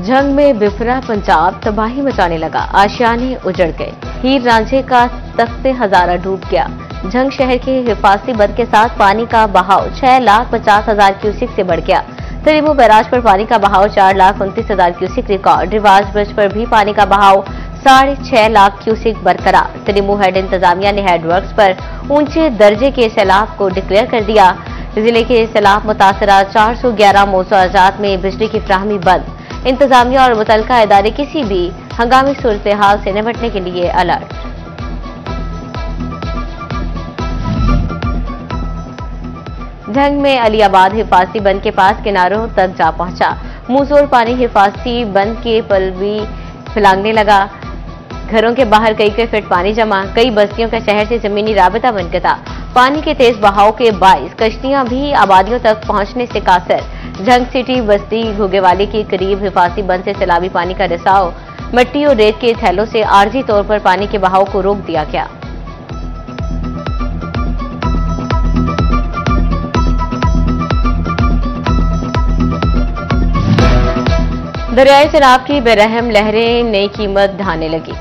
जंग में बिफरा पंजाब तबाही मचाने लगा, आशियाने उजड़ गए, हीर रांझे का तख्ते हजारा डूब गया। जंग शहर के हिफाजती बंद के साथ पानी का बहाव 6,50,000 क्यूसिक से बढ़ गया। तरीमू बैराज पर पानी का बहाव 4,29,000 क्यूसिक रिकॉर्ड। रिवाज ब्रिज पर भी पानी का बहाव 6.5 लाख क्यूसिक बरकरार। तरीमू हेड इंतजामिया ने हेडवर्क्स पर ऊंचे दर्जे के सैलाब को डिक्लेयर कर दिया। जिले के सैलाब मुतासरा 411 मौज़ूआत में बिजली की फ्राहमी बंद। इंतजामिया और मुतलका इदारे किसी भी हंगामी सूरत हाल से निपटने के लिए अलर्ट। जंग में अलीआबाद हिफाजती बंद के पास किनारों तक जा पहुंचा। मुंहजोर पानी हिफाजती बंद के पलवी फैलाने लगा। घरों के बाहर कई फीट पानी जमा। कई बस्तियों का शहर से जमीनी राबता बनकता। पानी के तेज बहाव के बाइस कश्तियां भी आबादियों तक पहुंचने से कासर। जंग सिटी बस्ती घुगेवाली के करीब हिफाजती बंद से सैलाबी पानी का रिसाव मिट्टी और रेत के थैलों से आर्जी तौर पर पानी के बहाव को रोक दिया गया। दरियाई चनाब की बेरहम लहरें नई कीमत ढाने लगी।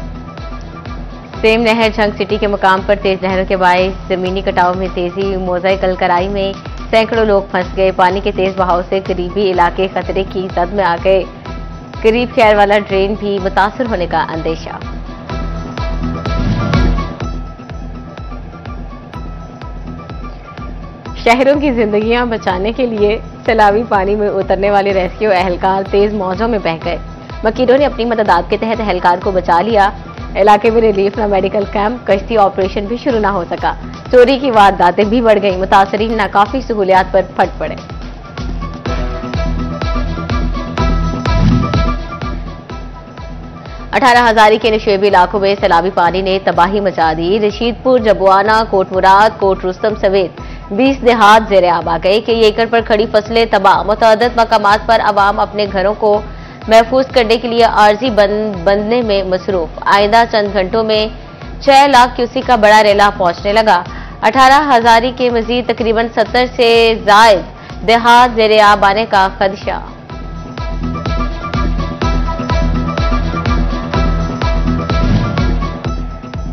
सेम नहर जंग सिटी के मकाम पर तेज लहरों के बायस जमीनी कटाव में तेजी। मोज़ाई कलकराई में सैकड़ों लोग फंस गए। पानी के तेज बहाव से करीबी इलाके खतरे की जद में आ गए। करीब खैर वाला ड्रेन भी मुतासर होने का अंदेशा। शहरों की जिंदगियां बचाने के लिए सैलाबी पानी में उतरने वाले रेस्क्यू एहलकार तेज मौजों में बह गए। वकीलों ने अपनी मदद के तहत एहलकार को बचा लिया। इलाके में रिलीफ न मेडिकल कैंप, कश्ती ऑपरेशन भी शुरू न हो सका। चोरी की वारदातें भी बढ़ गईं। मुतासरीन नाकाफी सहूलियात पर फट पड़े। अठारह हजारी के नशेबी इलाकों में सैलाबी पानी ने तबाही मचा दी। रशीदपुर, जबुआना, कोट मुराद, कोट रुस्तम समेत 20 देहात ज़ेर-ए-आब आ गए। कई एकड़ पर खड़ी फसलें तबाह। मुतअद्दिद मकामात पर अवाम अपने घरों को महफूज करने के लिए आर्जी बंदने में मसरूफ। आइंदा चंद घंटों में 6 लाख क्यूसिक का बड़ा रेला पहुंचने लगा। 18 हजारी के मजीद तकरीबन 70 से जायद देहात ज़ेर-ए-आब आने का खदशा।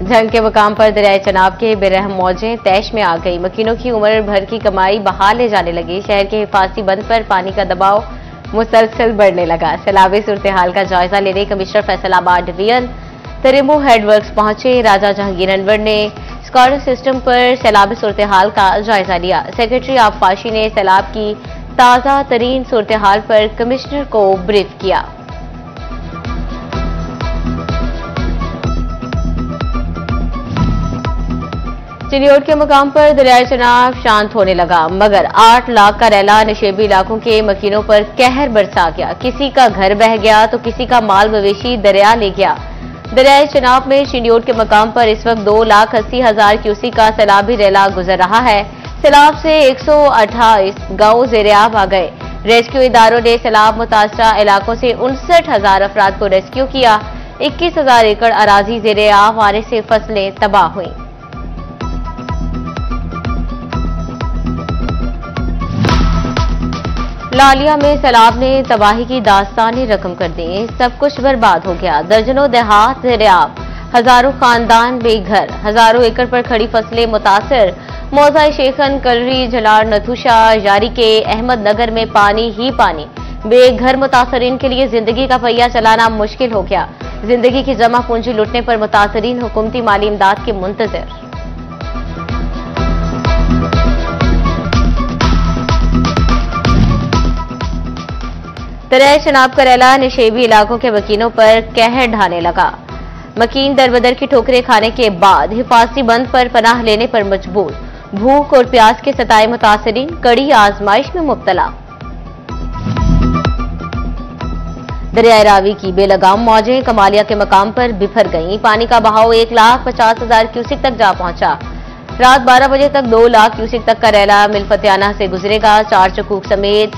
जंग के मकाम पर दरियाए चनाब के बेरहम मौजें तैश में आ गई। मकीनों की उम्र भर की कमाई बहाल ले जाने लगी। शहर के हिफाजती बंद पर पानी का दबाव मुसलसल बढ़ने लगा। सैलाबी सूरत हाल का जायजा लेने कमिश्नर फैसलाबाद डिवीजन तरीमू हेडवर्क्स पहुंचे। राजा जहांगीर अनवर ने स्कॉडर सिस्टम पर सैलाबी सूरत हाल का जायजा लिया। सेक्रेटरी आबपाशी ने सैलाब की ताज़ा तरीन सूरत हाल पर कमिश्नर को ब्रीफ किया। चिलियोट के मकाम पर दरियाई चनाब शांत होने लगा, मगर 8 लाख का रैला नशेबी इलाकों के मकीनों पर कहर बरसा गया। किसी का घर बह गया तो किसी का माल मवेशी दरिया ले गया। दरियाई चनाब में चिलियोट के मकाम पर इस वक्त 2,80,000 क्यूसिक का सैलाबी रैला गुजर रहा है। सैलाब से 128 गांव ज़ेर-ए-आब आ गए। रेस्क्यू इदारों ने सैलाब मुतासरा इलाकों से 59,000 अफराद को रेस्क्यू किया। 21,000 एकड़ अराजी ज़ेर-ए-आब आने से फसलें तबाह हुई। लालिया में सैलाब ने तबाही की दास्तानी रकम कर दी। सब कुछ बर्बाद हो गया। दर्जनों देहात ज़ेर-ए-आब, हजारों खानदान बेघर, हजारों एकड़ पर खड़ी फसलें मुतासर। मौज़ाई शेखन, कलरी, जलार, नथुशा, जारी के अहमद नगर में पानी ही पानी। बेघर मुतासरीन के लिए जिंदगी का पहिया चलाना मुश्किल हो गया। जिंदगी की जमा पूंजी लुटने पर मुतासरीन हुकूमती माली इमदाद के मुंतज़िर। दरियाए चनाब का रैला नशेबी इलाकों के मकीनों पर कहर ढाने लगा। मकीन दरबदर की ठोकरें खाने के बाद हिफाजती बंद पर पनाह लेने पर मजबूर। भूख और प्यास के सताए मुतासरीन कड़ी आजमाइश में मुब्तला। दरियाए रावी की बेलगाम मौजें कमालिया के मकाम पर बिफर गईं। पानी का बहाव 1,50,000 क्यूसिक तक जा पहुंचा। रात 12 बजे तक 2 लाख क्यूसिक तक का रैला मिलफतियाना से गुजरेगा। 4 चकूक समेत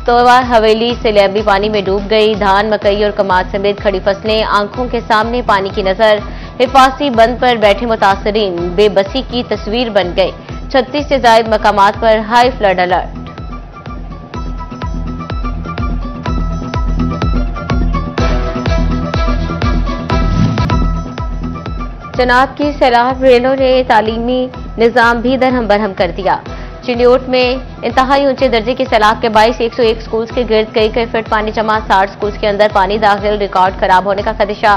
तोवा हवेली सैलाबी पानी में डूब गई। धान, मकई और कमाद समेत खड़ी फसलें आंखों के सामने पानी की नजर। हिफाजती बंद पर बैठे मुतासरीन बेबसी की तस्वीर बन गए। 36 से ज्यादा मकामात पर हाई फ्लड अलर्ट। चनाब की सैलाब रेलों ने तालीमी निजाम भी दरहम बरहम कर दिया। चिन्योट में इंतहाई ऊंचे दर्जे के सैलाब के बाईस 101 स्कूल्स के गिर्द कई फीट पानी जमा, 60 स्कूल्स के अंदर पानी दाखिल, रिकॉर्ड खराब होने का खदशा।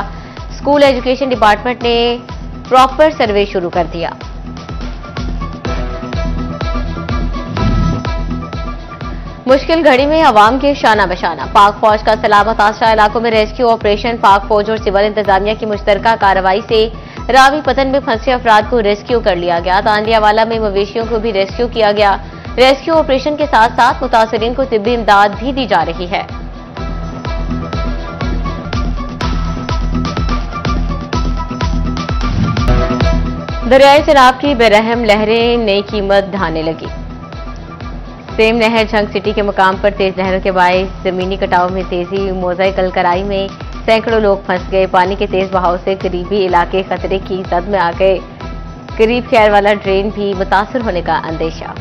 स्कूल एजुकेशन डिपार्टमेंट ने प्रॉपर सर्वे शुरू कर दिया। मुश्किल घड़ी में अवाम के शाना बशाना, पाक फौज का सलामत आश्रा इलाकों में रेस्क्यू ऑपरेशन। पाक फौज और सिविल इंतजामिया की मुश्तरका कार्रवाई से रावी पतन में फंसे अफराद को रेस्क्यू कर लिया गया। तांदियावाला में मवेशियों को भी रेस्क्यू किया गया। रेस्क्यू ऑपरेशन के साथ साथ मुतासरीन को तिब्बी इमदाद भी दी जा रही है। दरियाई सैलाब की बेरहम लहरें नई कीमत ढाने लगी। सेम नहर झंग सिटी के मुकाम पर तेज लहरों के बायस जमीनी कटाव में तेजी, मोज़ाई कलकराई में सैकड़ों लोग फंस गए। पानी के तेज बहाव से करीबी इलाके खतरे की जद में आ गए। करीब खैर वाला ड्रेन भी मुतासर होने का अंदेशा।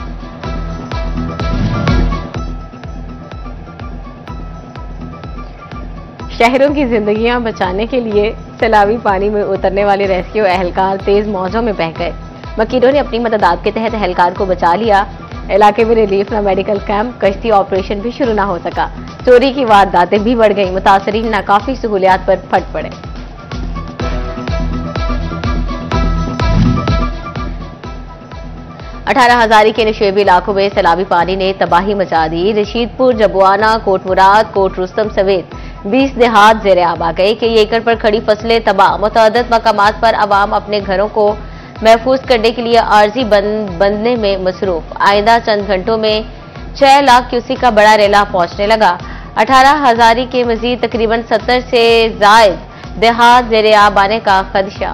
शहरों की जिंदगियां बचाने के लिए सैलाबी पानी में उतरने वाले रेस्क्यू एहलकार तेज मौजों में बह गए। वकीलों ने अपनी मदद के तहत एहलकार को बचा लिया। इलाके में रिलीफ न मेडिकल कैंप, कश्ती ऑपरेशन भी शुरू न हो सका। चोरी की वारदातें भी बढ़ गई। मुतासरीन नाकाफी सहूलियात पर फट पड़े। अठारह हजारी के नशेबी इलाकों में सैलाबी पानी ने तबाही मचा दी। रशीदपुर, जबुआना, कोट मुराद, कोट रुस्तम समेत 20 देहात जेर आब आ गए। कई एकड़ पर खड़ी फसलें तबाह। मुतअद्दिद मकामात पर आवाम अपने घरों को महफूज करने के लिए आर्जी बंदने में मसरूफ। आइंदा चंद घंटों में 6 लाख क्यूसेक का बड़ा रेला पहुंचने लगा। 18 हजारी के मजीद तकरीबन 70 से जायद देहात जेर आब आने का खदशा।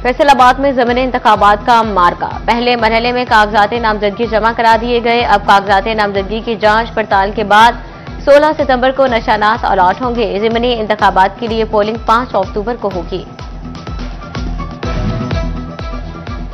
फैसलाबाद में ज़मीनी इंतखाबात का मार्का। पहले मरहले में कागजात नामजदगी जमा करा दिए गए। अब कागजात नामजदगी की जांच पड़ताल के बाद 16 सितंबर को निशानात अलॉट होंगे। ज़मीनी इंतखाबात के लिए पोलिंग 5 अक्टूबर को होगी।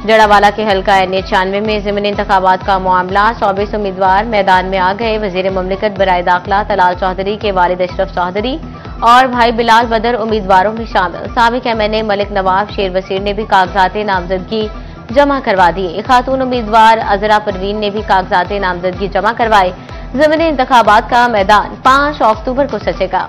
जड़ावाला के हल्का NH-96 में ज़मीनी इंतखाबात का मामला। 24 उम्मीदवार मैदान में आ गए। वजीर मुमलिकत बराए दाखिला तलाल चौधरी के वालिद अशरफ चौधरी और भाई बिलाल बदर उम्मीदवारों में शामिल। साबिक MNA मलिक नवाब शेर वसीर ने भी कागजात नामजदगी जमा करवा दिए। खातून उम्मीदवार अजरा परवीन ने भी कागजात नामजदगी जमा करवाए। ज़मीनी इंतखाबात का मैदान 5 अक्टूबर को सजेगा।